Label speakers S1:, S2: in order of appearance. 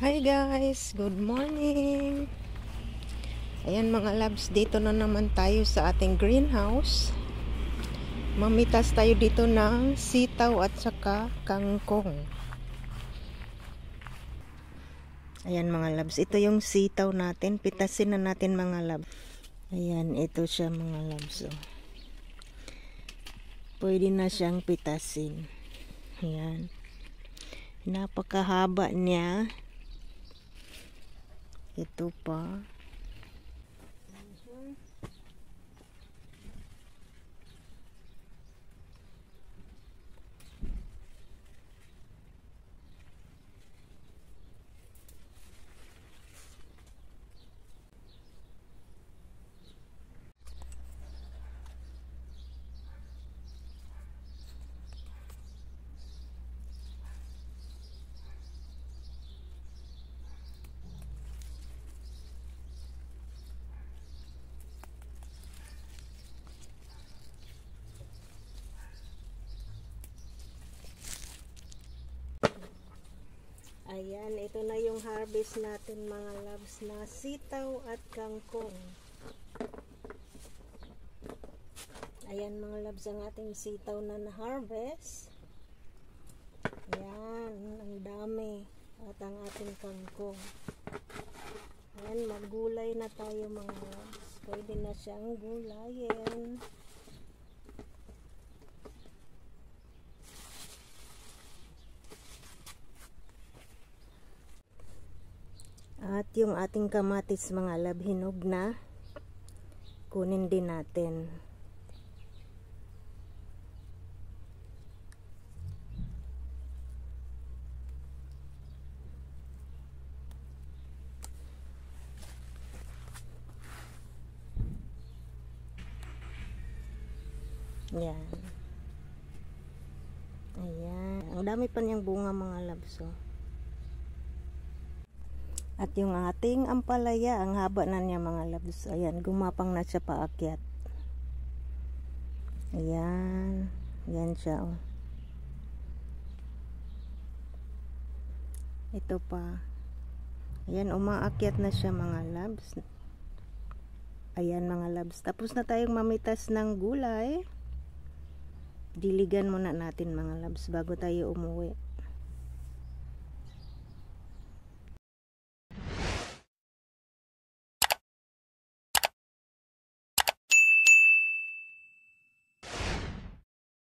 S1: Hi guys, good morning. Ayan mga loves, dito na naman tayo sa ating greenhouse. Mamitas tayo dito ng sitaw at saka kangkong. Ayan mga loves, ito yung sitaw natin. Pitasin na natin mga loves. Ayan, ito siya mga loves. Pwede na siyang pitasin. Ayan. Napakahaba niya. Ito pa. Ayan, ito na yung harvest natin mga loves na sitaw at kangkong. Ayan mga loves ang ating sitaw na na-harvest. Ayan, ang dami. At ang ating kangkong. Ayan, maggulay na tayo mga loves. Pwede na siyang gulayin. At yung ating kamatis mga love, hinog na. Kunin din natin. Yan. Ayan. Ang dami pa niyang bunga mga loves. Oh. At yung ating ampalaya, ang haba na niya mga loves. Ayan, gumapang na siya paakyat. Ayan. Ayan siya. Oh. Ito pa. Ayan, umaakyat na siya mga loves. Ayan mga loves. Tapos na tayong mamitas ng gulay. Diligan muna natin mga loves bago tayo umuwi.